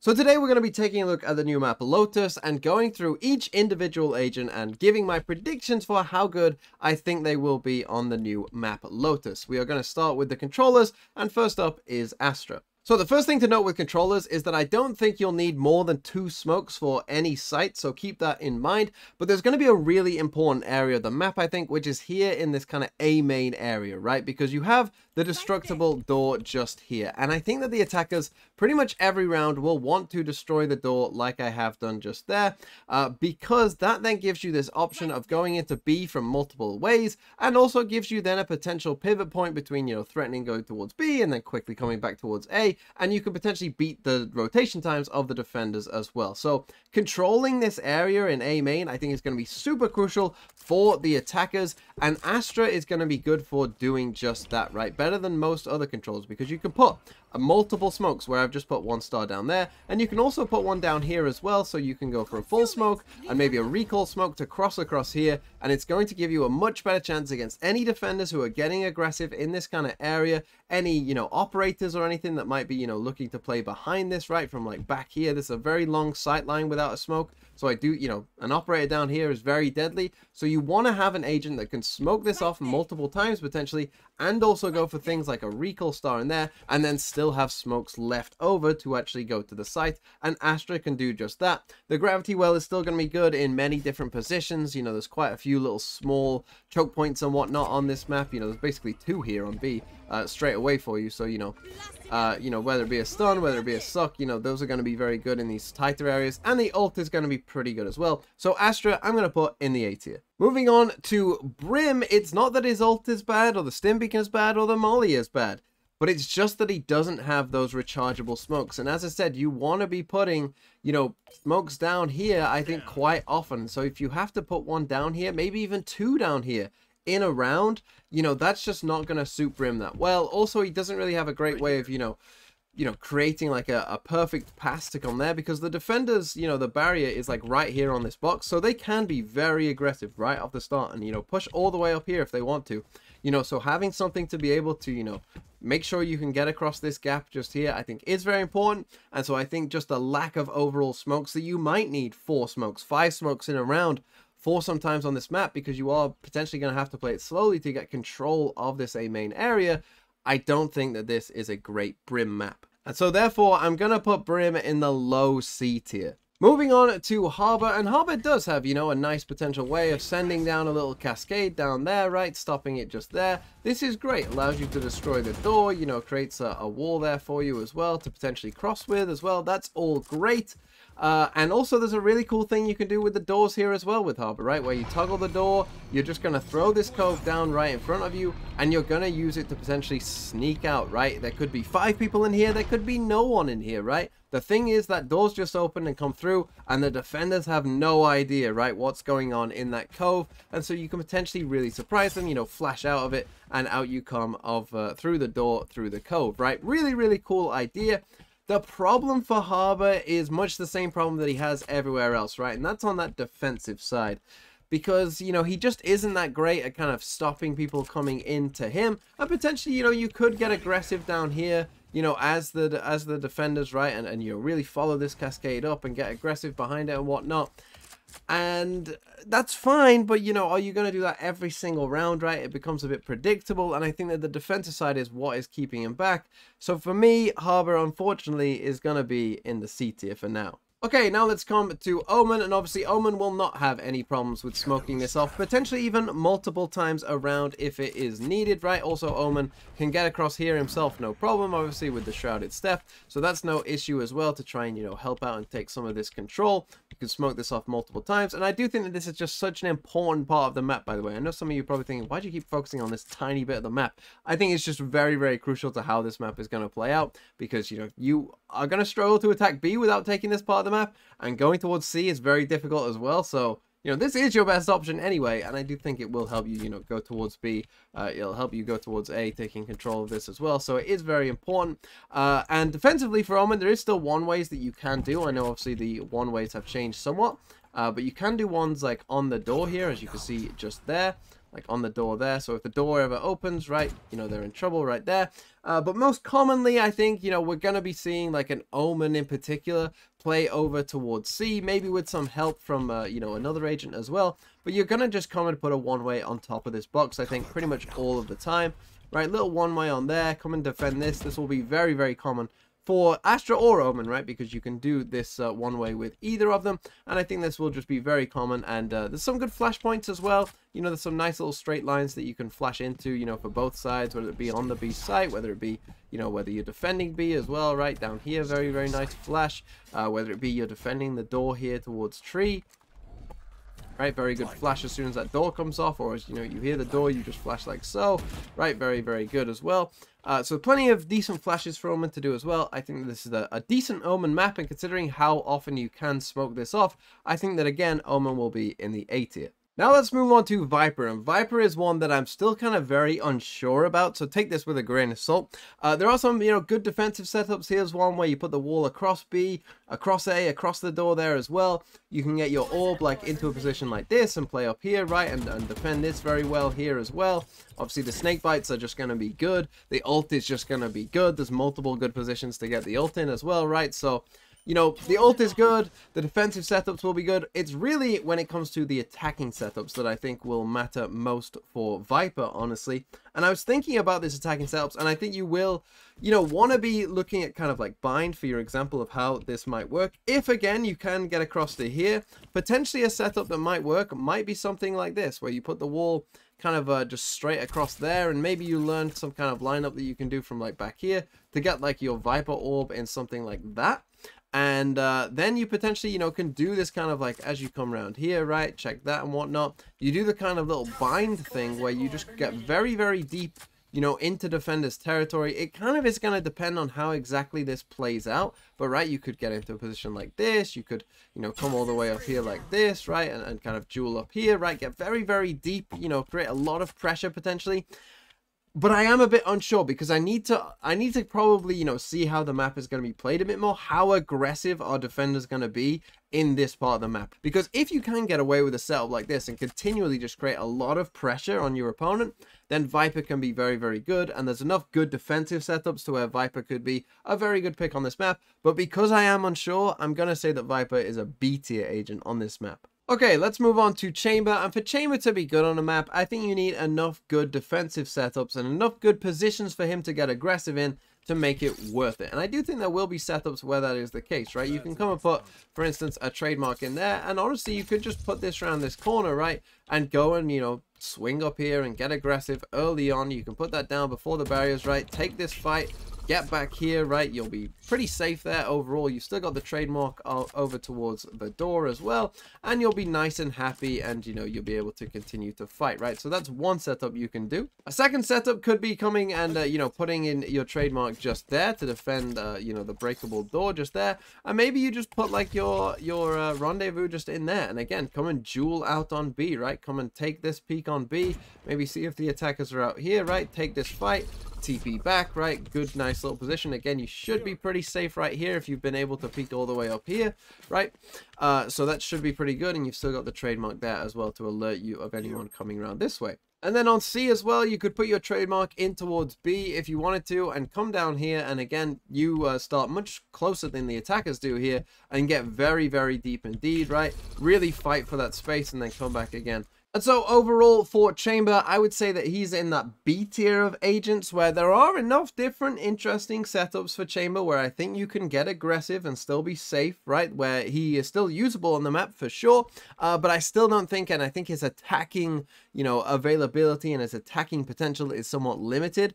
So today we're going to be taking a look at the new map Lotus and going through each individual agent and giving my predictions for how good I think they will be on the new map Lotus. We are going to start with the controllers, and first up is Astra. So the first thing to note with controllers is that I don't think you'll need more than 2 smokes for any site, so keep that in mind. But there's going to be a really important area of the map, I think, which is here in this kind of A main area, right? Because you have the destructible door just here. And I think that the attackers pretty much every round will want to destroy the door like I have done just there, because that then gives you this option of going into B from multiple ways, and also gives you then a potential pivot point between, you know, threatening going towards B and then quickly coming back towards A. And you can potentially beat the rotation times of the defenders as well. So controlling this area in A main, I think is going to be super crucial for the attackers, and Astra is going to be good for doing just that, right? Better than most other controls, because you can put multiple smokes, where I've just put 1 star down there, and you can also put one down here as well, so you can go for a full smoke and maybe a recall smoke to cross across here, and it's going to give you a much better chance against any defenders who are getting aggressive in this kind of area, any, you know, operators or anything that might be, you know, looking to play behind this, right, from like back here. This is a very long sight line without a smoke, so I do, you know, an operator down here is very deadly, so you want to have an agent that can smoke this off multiple times potentially, and also go for things like a recall star in there, and then still have smokes left over to actually go to the site, and Astra can do just that. The gravity well is still going to be good in many different positions. You know, there's quite a few little small choke points and whatnot on this map. You know, there's basically 2 here on B straight away for you, so you know, whether it be a stun, whether it be a suck, you know, those are going to be very good in these tighter areas, and the ult is going to be pretty good as well. So Astra, I'm going to put in the A tier. Moving on to Brim, it's not that his ult is bad, or the stim beacon is bad, or the molly is bad, but it's just that he doesn't have those rechargeable smokes. And as I said, you want to be putting, you know, smokes down here, I think, quite often. So if you have to put 1 down here, maybe even 2 down here in a round, you know, that's just not going to suit Brim that well. Also, he doesn't really have a great way of, you know, creating like a perfect pass to come there, because the defenders, you know, the barrier is like right here on this box, so they can be very aggressive right off the start and, you know, push all the way up here if they want to, you know. So having something to be able to, you know, make sure you can get across this gap just here, I think is very important. And so I think just a lack of overall smokes, that you might need 4 smokes, 5 smokes in a round for sometimes on this map, because you are potentially going to have to play it slowly to get control of this A main area. I don't think that this is a great Brim map. And so therefore, I'm going to put Brim in the low C tier. Moving on to Harbor, and Harbor does have, you know, a nice potential way of sending down a little cascade down there, right? Stopping it just there. This is great. Allows you to destroy the door, you know, creates a wall there for you as well to potentially cross with as well. That's all great. And also there's a really cool thing you can do with the doors here as well with Harbor, right? Where you toggle the door, you're just going to throw this cove down right in front of you, and you're going to use it to potentially sneak out, right? There could be 5 people in here, there could be no one in here, right? The thing is that doors just open and come through, and the defenders have no idea, right, what's going on in that cove, and so you can potentially really surprise them, you know, flash out of it, and out you come through the door, through the cove, right? Really, really cool idea. The problem for Harbor is much the same problem that he has everywhere else, right? And that's on that defensive side. Because, you know, he just isn't that great at kind of stopping people coming into him. And potentially, you know, you could get aggressive down here, you know, as the defenders, right? And you know, really follow this cascade up and get aggressive behind it and whatnot. And that's fine, but, you know, are you going to do that every single round, right? It becomes a bit predictable, and I think that the defensive side is what is keeping him back. So for me, Harbor, unfortunately, is going to be in the C tier for now. Okay, now let's come to Omen, and obviously Omen will not have any problems with smoking this off, potentially even multiple times around if it is needed, right? Also, Omen can get across here himself, no problem, obviously, with the Shrouded Step, so that's no issue as well to try and, you know, help out and take some of this control. You can smoke this off multiple times, and I do think that this is just such an important part of the map, by the way. I know some of you are probably thinking, why do you keep focusing on this tiny bit of the map? I think it's just very, very crucial to how this map is going to play out, because, you know, you are going to struggle to attack B without taking this part of the map, and going towards C is very difficult as well. So, you know, this is your best option anyway, and I do think it will help you, you know, go towards B. It'll help you go towards A, taking control of this as well. So it is very important. And defensively for Omen, there is still one ways that you can do. I know obviously the one ways have changed somewhat, but you can do ones like on the door here, as you can see just there. like on the door there. So if the door ever opens, right, you know, they're in trouble right there. But most commonly, I think, you know, we're going to be seeing like an Omen in particular play over towards C, maybe with some help from, you know, another agent as well. But you're going to just come and put a one-way on top of this box, I think, pretty much all of the time. Right, little one-way on there, come and defend this. This will be very, very common for Astra or Omen, right? Because you can do this one way with either of them. And I think this will just be very common. And there's some good flash points as well. You know, there's some nice little straight lines that you can flash into, you know, for both sides, whether it be on the B site, whether it be, you know, whether you're defending B as well, right? Down here, very, very nice flash. Whether it be you're defending the door here towards tree. Right, very good flash as soon as that door comes off, or as you know, you hear the door, you just flash like so. Right, very, very good as well. So plenty of decent flashes for Omen to do as well. I think that this is a decent Omen map, and considering how often you can smoke this off, I think that again, Omen will be in the A tier. Now let's move on to Viper, and Viper is one that I'm still kind of very unsure about, so take this with a grain of salt. There are some, you know, good defensive setups. Here's one where you put the wall across B, across A, across the door there as well. You can get your orb like into a position like this and play up here, right, and defend this very well here as well. Obviously the snake bites are just going to be good. The ult is just going to be good. There's multiple good positions to get the ult in as well, right? So, you know, the ult is good, the defensive setups will be good. It's really when it comes to the attacking setups that I think will matter most for Viper, honestly. And I was thinking about this attacking setups, and I think you will, you know, want to be looking at kind of like bind for your example of how this might work. If, again, you can get across to here, potentially a setup that might work might be something like this, where you put the wall kind of just straight across there, and maybe you learn some kind of lineup that you can do from like back here to get like your Viper orb in something like that. And then you potentially, you know, can do this kind of like as you come around here, right? Check that and whatnot. You do the kind of little bind thing where you just get very, very deep, you know, into defender's territory. It kind of is going to depend on how exactly this plays out. But, right, you could get into a position like this. You could, you know, come all the way up here like this, right? And kind of duel up here, right? Get very, very deep, you know, create a lot of pressure potentially. But I am a bit unsure because I need to probably, you know, see how the map is going to be played a bit more. How aggressive are defenders going to be in this part of the map? Because if you can get away with a setup like this and continually just create a lot of pressure on your opponent, then Viper can be very, very good. And there's enough good defensive setups to where Viper could be a very good pick on this map. But because I am unsure, I'm going to say that Viper is a B tier agent on this map. Okay, let's move on to Chamber, and for Chamber to be good on a map, I think you need enough good defensive setups and enough good positions for him to get aggressive in to make it worth it. And I do think there will be setups where that is the case, right? You can come and put, for instance, a trademark in there, and honestly, you could just put this around this corner, right? And go and, you know, swing up here and get aggressive early on. You can put that down before the barriers, right? Take this fight. Get back here, right? You'll be pretty safe there overall. You've still got the trademark over towards the door as well, and you'll be nice and happy, and, you know, you'll be able to continue to fight, right? So that's one setup you can do. A second setup could be coming and, you know, putting in your trademark just there to defend, you know, the breakable door just there, and maybe you just put like your rendezvous just in there, and again, come and duel out on B, right? Come and take this peak on B, maybe see if the attackers are out here, right? Take this fight. TP back, right? Good, nice little position. Again, you should be pretty safe right here if you've been able to peek all the way up here, right? So that should be pretty good, and you've still got the trademark there as well to alert you of anyone coming around this way. And then on C as well, you could put your trademark in towards B if you wanted to, and come down here, and again, you start much closer than the attackers do here, and get very, very deep indeed, right? Really fight for that space, and then come back again. And so overall for Chamber, I would say that he's in that B tier of agents where there are enough different interesting setups for Chamber where I think you can get aggressive and still be safe, right? Where he is still usable on the map for sure, but I still don't think, and I think his attacking, you know, availability and his attacking potential is somewhat limited.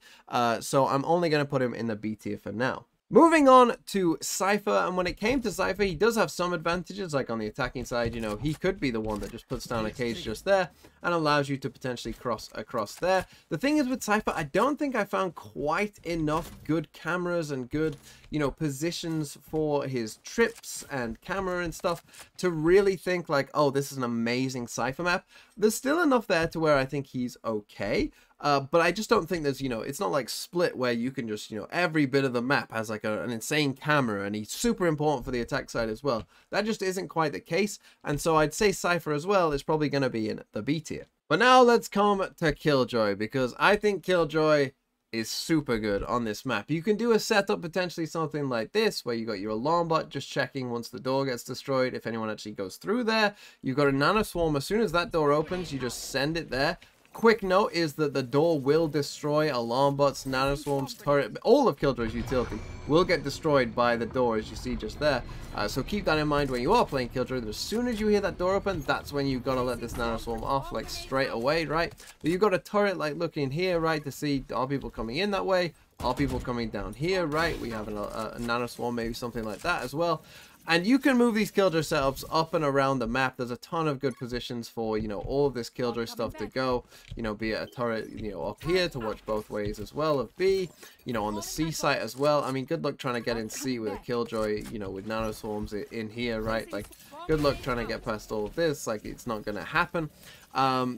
So I'm only going to put him in the B tier for now. Moving on to Cypher, and when it came to Cypher, he does have some advantages, like on the attacking side, you know, he could be the one that just puts down a cage just there and allows you to potentially cross across there. The thing is with Cypher, I don't think I found quite enough good cameras and good, you know, positions for his trips and camera and stuff to really think like, oh, this is an amazing Cypher map. There's still enough there to where I think he's okay. But I just don't think there's, you know, it's not like Split where you can just, you know, every bit of the map has like an insane camera and he's super important for the attack side as well. That just isn't quite the case. And so I'd say Cypher as well is probably going to be in the B tier. But now let's come to Killjoy, because I think Killjoy is super good on this map. You can do a setup, potentially something like this, where you got your alarm bot just checking once the door gets destroyed if anyone actually goes through there. You've got a nano swarm. As soon as that door opens, you just send it there. Quick note is that the door will destroy alarm bots, nano swarms, turret, all of Killjoy's utility will get destroyed by the door, as you see just there. So keep that in mind when you are playing Killjoy, that as soon as you hear that door open, that's when you've got to let this nano swarm off, like straight away, right? But you've got a turret like looking here, right, to see are people coming in that way, are people coming down here, right? We have a nano swarm, maybe something like that as well. And you can move these Killjoy setups up and around the map. There's a ton of good positions for, you know, all of this Killjoy stuff to go. You know, be it a turret, you know, up here to watch both ways as well of B. You know, on the C site as well. I mean, good luck trying to get in C with a Killjoy, you know, with nano swarms in here, right? Like, good luck trying to get past all of this. Like, it's not going to happen.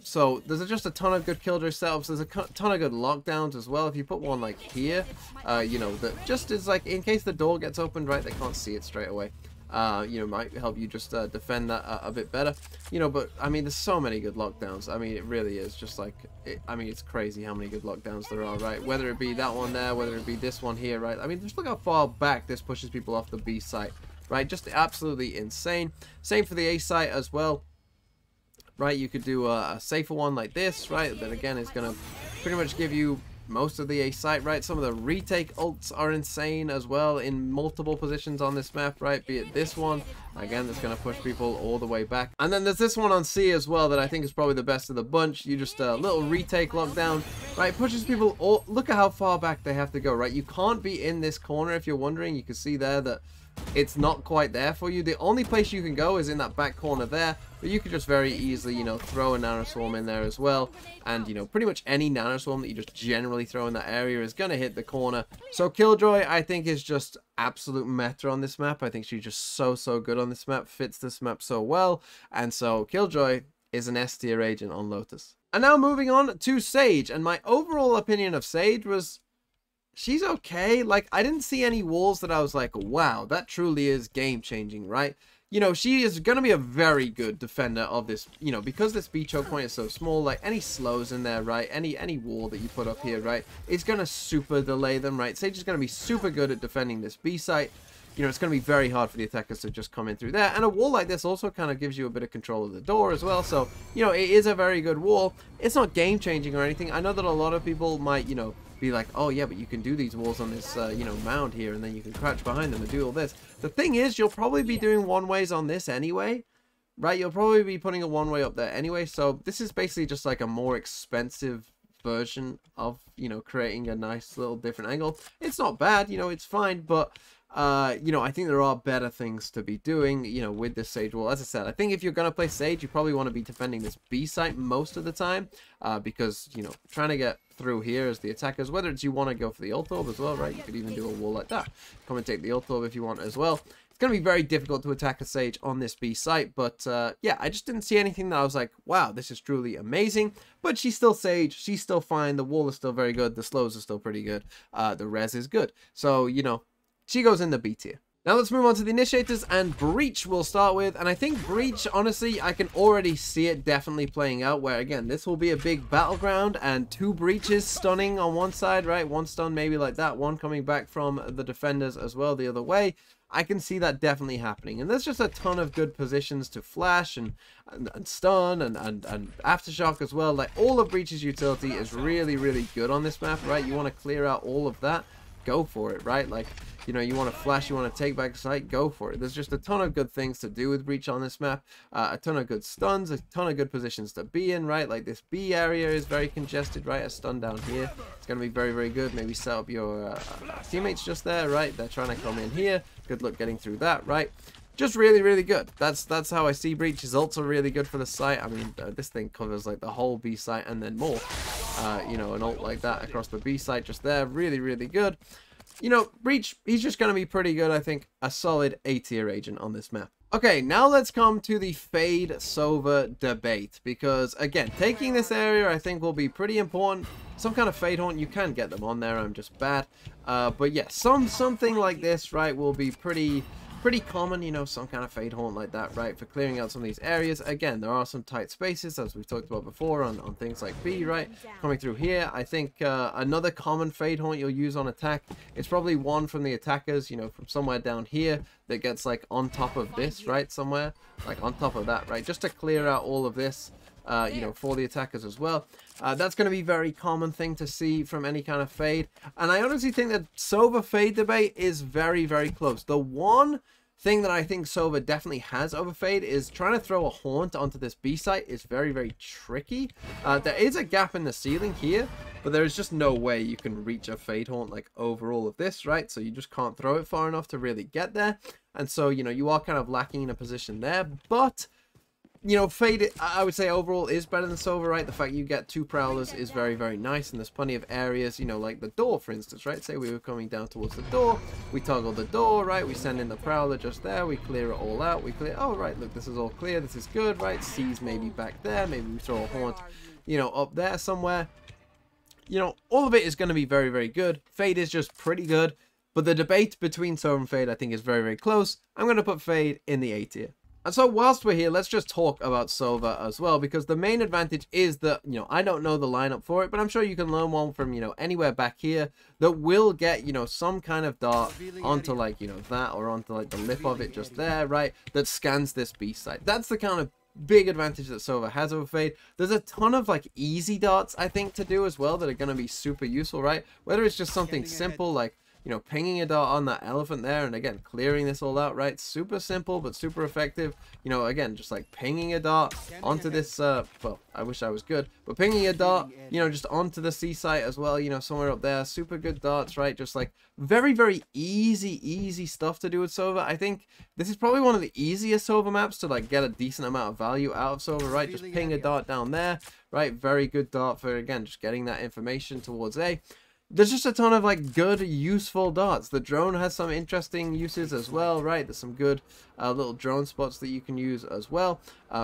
So there's just a ton of good Killjoy setups. There's a ton of good lockdowns as well. If you put one like here, you know, that just is like, in case the door gets opened, right, they can't see it straight away. You know, might help you just defend that a bit better, you know. But I mean, there's so many good lockdowns. I mean, it really is just like, I mean, it's crazy how many good lockdowns there are, right? Whether it be that one there, whether it be this one here, right? I mean, just look how far back this pushes people off the B site, right? Just absolutely insane. Same for the A site as well, right? You could do a safer one like this, right? That again is going to pretty much give you most of the A site, right? Some of the retake ults are insane as well in multiple positions on this map, right? Be it this one, again, that's going to push people all the way back. And then there's this one on C as well that I think is probably the best of the bunch. You just a little retake lockdown, right? Pushes people all, look at how far back they have to go, right? You can't be in this corner. If you're wondering, you can see there that it's not quite there for you. The only place you can go is in that back corner there, but you could just very easily, you know, throw a nano swarm in there as well. And, you know, pretty much any nano swarm that you just generally throw in that area is going to hit the corner. So Killjoy, I think, is just absolute meta on this map. I think she's just so good on this map, fits this map so well. And so Killjoy is an S tier agent on Lotus. And now moving on to Sage. And my overall opinion of Sage was, she's okay. Like, I didn't see any walls that I was like, wow, that truly is game-changing, right? You know, she is going to be a very good defender of this, you know, because this B choke point is so small, like, any slows in there, right? Any wall that you put up here, right? It's going to super delay them, right? Sage is going to be super good at defending this B site. You know, it's going to be very hard for the attackers to just come in through there. And a wall like this also kind of gives you a bit of control of the door as well. So, you know, it is a very good wall. It's not game-changing or anything. I know that a lot of people might, you know, be like, oh yeah, but you can do these walls on this, you know, mound here, and then you can crouch behind them and do all this. The thing is, you'll probably be doing one-ways on this anyway, right? You'll probably be putting a one-way up there anyway. So this is basically just like a more expensive version of, you know, creating a nice little different angle. It's not bad, you know, it's fine, but you know, I think there are better things to be doing, you know, with this Sage wall. As I said, I think if you're going to play Sage, you probably want to be defending this B site most of the time, because, you know, trying to get through here as the attackers, whether it's you want to go for the ult orb as well, right? You could even do a wall like that. Come and take the ult orb if you want as well. It's going to be very difficult to attack a Sage on this B site, but yeah, I just didn't see anything that I was like, wow, this is truly amazing. But she's still Sage, she's still fine, the wall is still very good, the slows are still pretty good, the res is good. So, you know, she goes in the B tier. Now let's move on to the Initiators, and Breach we'll start with. And I think Breach, honestly, I can already see it definitely playing out, where again, this will be a big battleground and two Breaches stunning on one side, right? One stun maybe like that, one coming back from the defenders as well the other way. I can see that definitely happening. And there's just a ton of good positions to flash and stun and aftershock as well. Like, all of Breach's utility is really good on this map, right? You want to clear out all of that, go for it, right? Like, you know, you want to flash, you want to take back site, go for it. There's just a ton of good things to do with Breach on this map. A ton of good stuns, a ton of good positions to be in, right? Like, this B area is very congested, right? A stun down here, it's going to be very good. Maybe set up your teammates just there, right? They're trying to come in here. Good luck getting through that, right? Just really good. That's how I see Breach. His ults are really good for the site. I mean, this thing covers like the whole B site and then more. You know, an ult like that across the B site just there, really good. You know, Breach, he's just going to be pretty good, I think. A solid A tier agent on this map. Okay, now let's come to the Fade Sova debate. Because, again, taking this area, I think, will be pretty important. Some kind of Fade Haunt, you can get them on there. I'm just bad. But yeah, something like this, right, will be pretty pretty common, you know, some kind of Fade Haunt like that, right, for clearing out some of these areas. Again, there are some tight spaces, as we've talked about before, on things like B, right, coming through here. I think another common Fade Haunt you'll use on attack is probably one from the attackers, you know, from somewhere down here that gets, like, on top of this, right, somewhere, like, on top of that, right, just to clear out all of this. You know, for the attackers as well. That's going to be a very common thing to see from any kind of fade. And I honestly think that Sova fade debate is very, very close. The one thing that I think Sova definitely has over fade is trying to throw a haunt onto this B site is very, very tricky. There is a gap in the ceiling here, but there is just no way you can reach a fade haunt like over all of this, right? So you just can't throw it far enough to really get there. And so, you know, you are kind of lacking in a position there, but you know, Fade, I would say overall is better than Sova, right? The fact you get 2 Prowlers is very, very nice, and there's plenty of areas, you know, like the door, for instance, right? Say we were coming down towards the door, we toggle the door, right? We send in the Prowler just there, we clear it all out, we clear, oh, right, look, this is all clear, this is good, right? C's maybe back there, maybe we throw a haunt, you know, up there somewhere. You know, all of it is going to be very, very good. Fade is just pretty good, but the debate between Sova and Fade, I think, is very, very close. I'm going to put Fade in the A tier. And so whilst we're here, let's just talk about Sova as well, because the main advantage is that, you know, I don't know the lineup for it, but I'm sure you can learn one from, you know, anywhere back here that will get, you know, some kind of dart onto, like, you know, that, or onto, like, the lip of it just there, right, that scans this B site. That's the kind of big advantage that Sova has over Fade. There's a ton of, like, easy darts, I think, to do as well that are going to be super useful, right? Whether it's just something simple, like, you know, pinging a dart on that elephant there, and again, clearing this all out, right? Super simple, but super effective. You know, again, just like pinging a dart onto this, well, I wish I was good, but pinging a dart, you know, just onto the C site as well, you know, somewhere up there. Super good darts, right? Just like very, very easy stuff to do with Sova. I think this is probably one of the easiest Sova maps to, like, get a decent amount of value out of Sova, right? Just ping a dart down there, right? Very good dart for, again, just getting that information towards A. There's just a ton of, like, good, useful darts. The drone has some interesting uses as well, right? There's some good little drone spots that you can use as well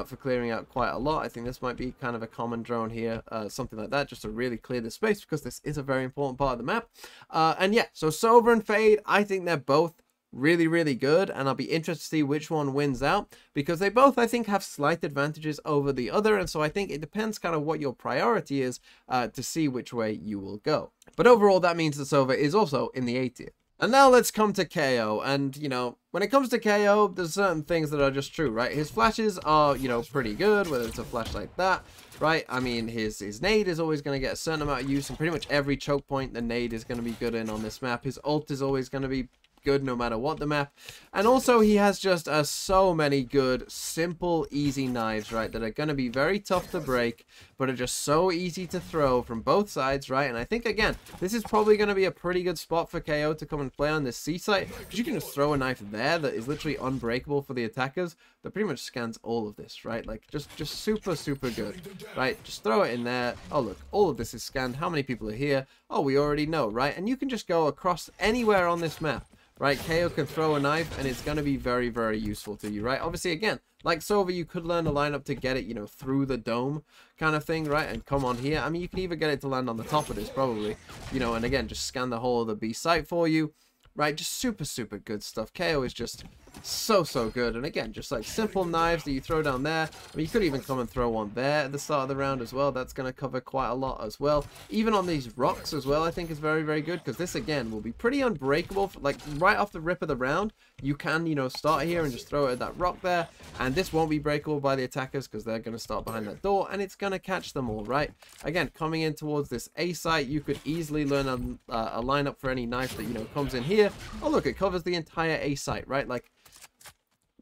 for clearing out quite a lot. I think this might be kind of a common drone here, something like that, just to really clear the space, because this is a very important part of the map. And yeah, so Sova and Fade, I think they're both really, really good, and I'll be interested to see which one wins out, because they both, I think, have slight advantages over the other, and so I think it depends kind of what your priority is to see which way you will go. But overall, that means that Sova is also in the A tier. And now let's come to KO, and, you know, when it comes to KO, there's certain things that are just true, right? His flashes are, you know, pretty good, whether it's a flash like that, right? I mean, his nade is always going to get a certain amount of use, and pretty much every choke point the nade is going to be good in on this map. His ult is always going to be good no matter what the map, and also he has just so many good, simple, easy knives, right, that are going to be very tough to break, but are just so easy to throw from both sides, right? And I think, again, this is probably going to be a pretty good spot for KO to come and play on this C site, because you can just throw a knife there that is literally unbreakable for the attackers, that pretty much scans all of this, right? Like, just super good, right? Just throw it in there. Oh, look, all of this is scanned. How many people are here? Oh, we already know, right? And you can just go across anywhere on this map, right? KO can throw a knife, and it's going to be very, very useful to you, right? Obviously, again, like Sova, you could learn a lineup to get it, you know, through the dome kind of thing, right? And come on here. I mean, you can even get it to land on the top of this, probably, you know, and again, just scan the whole of the B site for you, right? Just super good stuff. KO is just so good, and again, just like simple knives that you throw down there. I mean, you could even come and throw one there at the start of the round as well. That's going to cover quite a lot as well. Even on these rocks as well, I think is very good, because this, again, will be pretty unbreakable. Like, right off the rip of the round, you can, you know, start here and just throw it at that rock there, and this won't be breakable by the attackers, because they're going to start behind that door, and it's going to catch them all, right? Again, coming in towards this A site, you could easily learn a lineup for any knife that, you know, comes in here. Oh, look, it covers the entire A site, right? Like,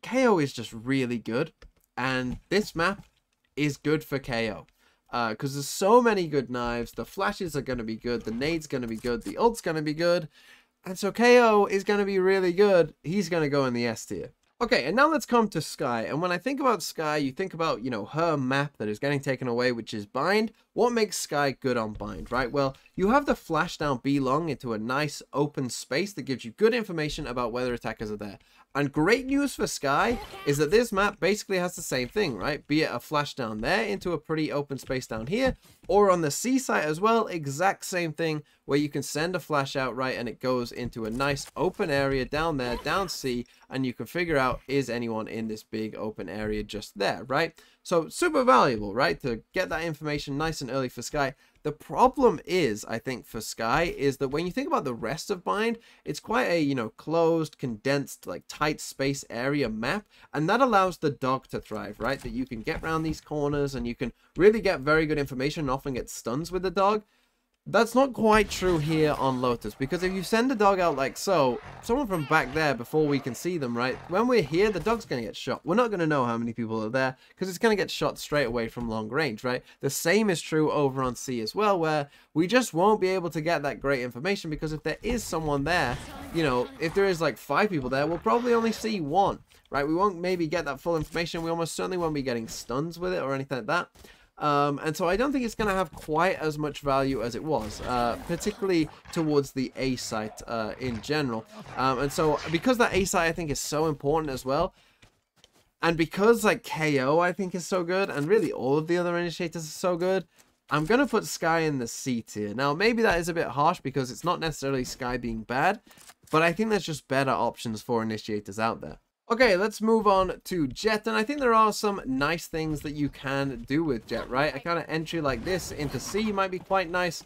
KO is just really good, and this map is good for KO, because there's so many good knives. The flashes are going to be good, the nade's going to be good, the ult's going to be good, and so KO is going to be really good. He's going to go in the S tier. Okay, and now let's come to Skye, and when I think about Skye, you think about, you know, her map that is getting taken away, which is Bind. What makes Skye good on Bind, right? Well, you have the flash down B long into a nice open space that gives you good information about whether attackers are there. And great news for Skye is that this map basically has the same thing, right? Be it a flash down there into a pretty open space down here, or on the C site as well, exact same thing, where you can send a flash out, right, and it goes into a nice open area down there, down C, and you can figure out, is anyone in this big open area just there, right? So super valuable, right, to get that information nice and early for Skye. The problem is, I think, for Skye, is that when you think about the rest of Bind, it's quite a, you know, closed, condensed, like tight space area map, and that allows the dog to thrive, right? That you can get around these corners and you can really get very good information and often get stuns with the dog. That's not quite true here on Lotus, because if you send the dog out like so, someone from back there before we can see them, right? When we're here, the dog's going to get shot. We're not going to know how many people are there because it's going to get shot straight away from long range, right? The same is true over on C as well, where we just won't be able to get that great information because if there is someone there, you know, if there is like 5 people there, we'll probably only see 1, right? We won't maybe get that full information. We almost certainly won't be getting stuns with it or anything like that. And so I don't think it's going to have quite as much value as it was, particularly towards the A site in general. And so because that A site I think is so important as well, and because like KO I think is so good, and really all of the other initiators are so good, I'm going to put Skye in the C tier. Now maybe that is a bit harsh because it's not necessarily Skye being bad, but I think there's just better options for initiators out there. Okay, let's move on to Jett, and I think there are some nice things that you can do with Jett, right? A kind of entry like this into C might be quite nice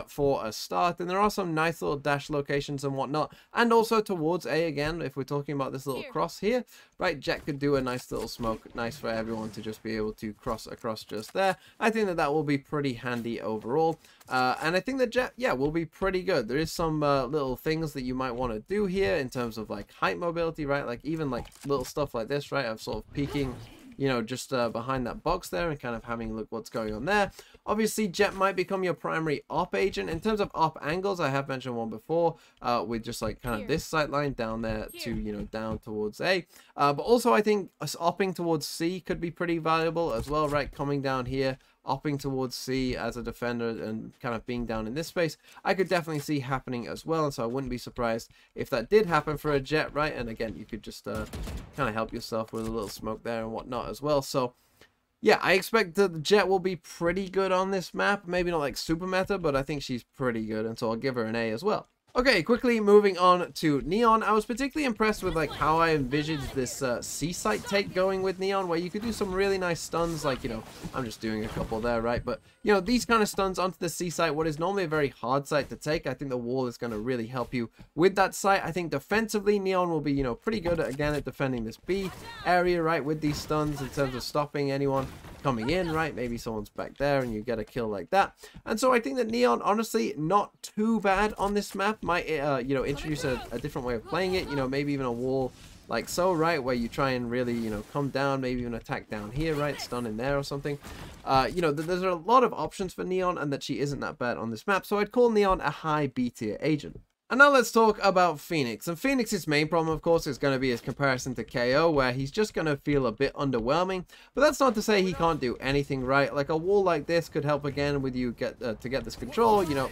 for a start, and there are some nice little dash locations and whatnot, and also towards A again, if we're talking about this little cross here, right? Jett could do a nice little smoke, nice for everyone to just be able to cross across just there. I think that that will be pretty handy overall, and I think that Jett, yeah, will be pretty good. There is some little things that you might want to do here in terms of like height mobility, right? Like even like little stuff like this, right, of sort of peeking, you know, just behind that box there and kind of having a look what's going on there. Obviously Jett might become your primary op agent. In terms of op angles, I have mentioned one before, with just like kind of this sight line down there to, you know, down towards A, but also I think us opping towards C could be pretty valuable as well, right? Coming down here, opping towards C as a defender and kind of being down in this space, I could definitely see happening as well, and so I wouldn't be surprised if that did happen for a Jett, right? And again, you could just kind of help yourself with a little smoke there and whatnot as well. So yeah, I expect that the Jett will be pretty good on this map. Maybe not like super meta, but I think she's pretty good, and so I'll give her an A as well. Okay, quickly moving on to Neon. I was particularly impressed with like how I envisioned this C site take going with Neon, where you could do some really nice stuns, like, you know, I'm just doing a couple there, right? But, you know, these kind of stuns onto the C site, what is normally a very hard site to take. I think the wall is going to really help you with that site. I think defensively, Neon will be, you know, pretty good again at defending this B area, right, with these stuns in terms of stopping anyone coming in, right? Maybe someone's back there and you get a kill like that. And so I think that Neon, honestly, not too bad on this map. Might, you know, introduce a different way of playing it, you know, maybe even a wall like so, right, where you try and really, you know, come down, maybe even attack down here, right, stun in there or something. You know, there's a lot of options for Neon, and that she isn't that bad on this map, so I'd call Neon a high B tier agent. And now let's talk about Phoenix. And Phoenix's main problem, of course, is going to be his comparison to KO, where he's just going to feel a bit underwhelming. But that's not to say he can't do anything right. Like a wall like this could help again with you to get this control. You know,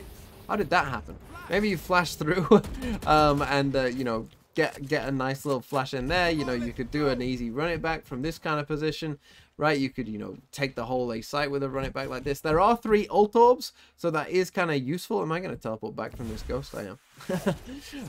how did that happen? Maybe you flash through and, you know, get a nice little flash in there. You know, you could do an easy run it back from this kind of position, right? You could, you know, take the whole A site with a run it back like this. There are 3 ult orbs, so that is kind of useful. Am I going to teleport back from this ghost? I am.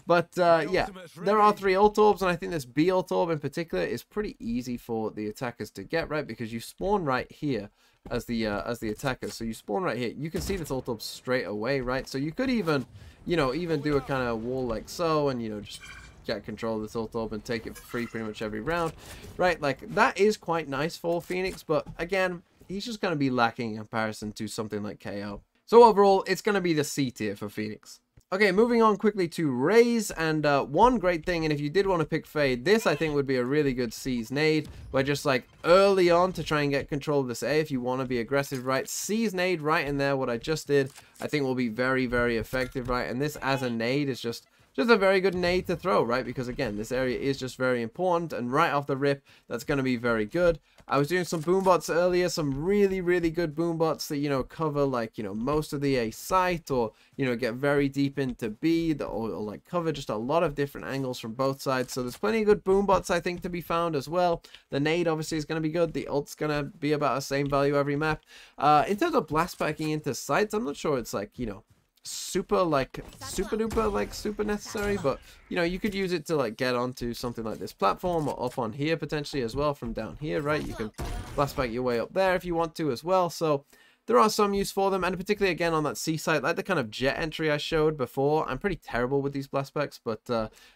But yeah, there are 3 ult orbs, and I think this B ult orb in particular is pretty easy for the attackers to get, right? Because you spawn right here as the attackers. So you spawn right here. You can see this ult orb straight away, right? So you could even, you know, even do a kind of wall like so, and, you know, just get control of this ult orb and take it for free pretty much every round, right? Like, that is quite nice for Phoenix, but again, he's just going to be lacking in comparison to something like KO. So overall, it's going to be the C tier for Phoenix. Okay, moving on quickly to Raze, and one great thing, and if you did want to pick Fade, this I think would be a really good Seize nade, where just like early on to try and get control of this A if you want to be aggressive, right? Seize nade right in there, what I just did, I think will be very, very effective, right? And this as a nade is just just a very good nade to throw, right? Because again, this area is just very important, and right off the rip, that's going to be very good. I was doing some boom bots earlier, some really, really good boom bots that, you know, cover like, you know, most of the A site, or, you know, get very deep into B, or like cover just a lot of different angles from both sides. So there's plenty of good boom bots, I think, to be found as well. The nade obviously is going to be good. The ult's going to be about the same value every map. In terms of blast packing into sites, I'm not sure it's like, you know, super duper like super necessary, but you know, you could use it to like get onto something like this platform, or up on here potentially as well from down here, right? You can blast back your way up there if you want to as well. So there are some use for them, and particularly again on that C site, like the kind of jet entry I showed before. I'm pretty terrible with these blast backs, but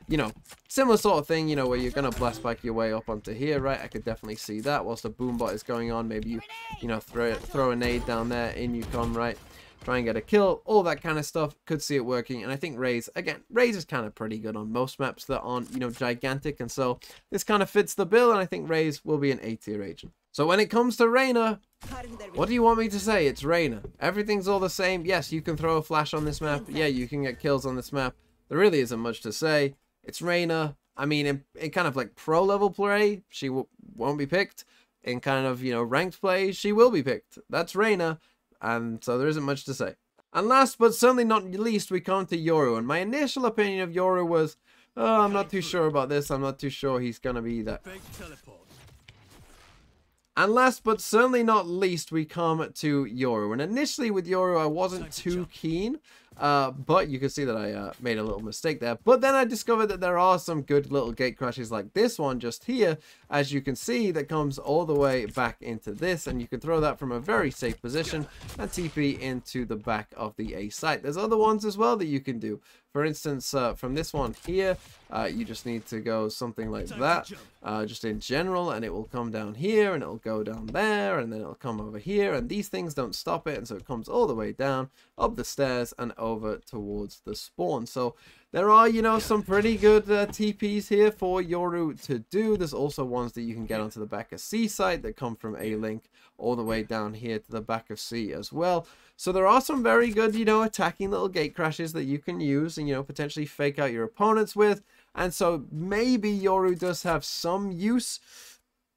you know, similar sort of thing, you know, where you're gonna blast back your way up onto here, right? I could definitely see that whilst the boom bot is going on. Maybe you know, throw a nade down there, in you come, right? Try and get a kill, all that kind of stuff. Could see it working. And I think Raze, again, Raze is kind of pretty good on most maps that aren't, you know, gigantic, and so this kind of fits the bill, and I think Raze will be an A tier agent. So when it comes to Reyna, what do you want me to say? It's Reyna. Everything's all the same. Yes, you can throw a flash on this map. Yeah, you can get kills on this map. There really isn't much to say. It's Reyna. I mean, in kind of like pro level play, she won't be picked. In kind of, you know, ranked play, she will be picked. That's Reyna. And so there isn't much to say. And last but certainly not least, we come to Yoru. And my initial opinion of Yoru was, oh, I'm not too sure about this. I'm not too sure he's going to be that. And last but certainly not least, we come to Yoru. And initially with Yoru, I wasn't too keen. But you can see that I made a little mistake there. But then I discovered that there are some good little gate crashes like this one just here, as you can see, that comes all the way back into this, and you can throw that from a very safe position and TP into the back of the A site. There's other ones as well that you can do. For instance, from this one here, you just need to go something like that, just in general, and it will come down here, and it'll go down there, and then it'll come over here, and these things don't stop it, and so it comes all the way down, up the stairs, and over towards the spawn. So there are, you know, some pretty good TPs here for Yoru to do. There's also ones that you can get onto the back of C site that come from A link all the way down here to the back of C as well. So there are some very good, you know, attacking little gate crashes that you can use and, you know, potentially fake out your opponents with. And so maybe Yoru does have some use,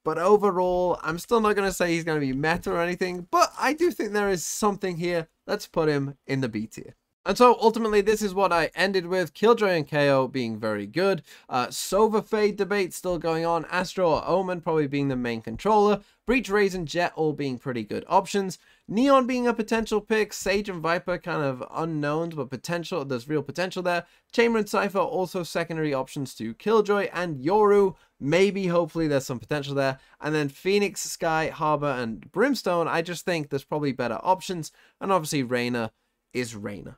but overall, I'm still not going to say he's going to be meta or anything, but I do think there is something here. Let's put him in the B tier. And so ultimately, this is what I ended with. Killjoy and KO being very good. Sova Fade debate still going on. Astro or Omen probably being the main controller. Breach, Raze, and Jet all being pretty good options. Neon being a potential pick. Sage and Viper kind of unknowns, but potential. There's real potential there. Chamber and Cypher also secondary options to Killjoy. And Yoru, maybe, hopefully, there's some potential there. And then Phoenix, Sky, Harbor, and Brimstone, I just think there's probably better options. And obviously, Reyna is Reyna.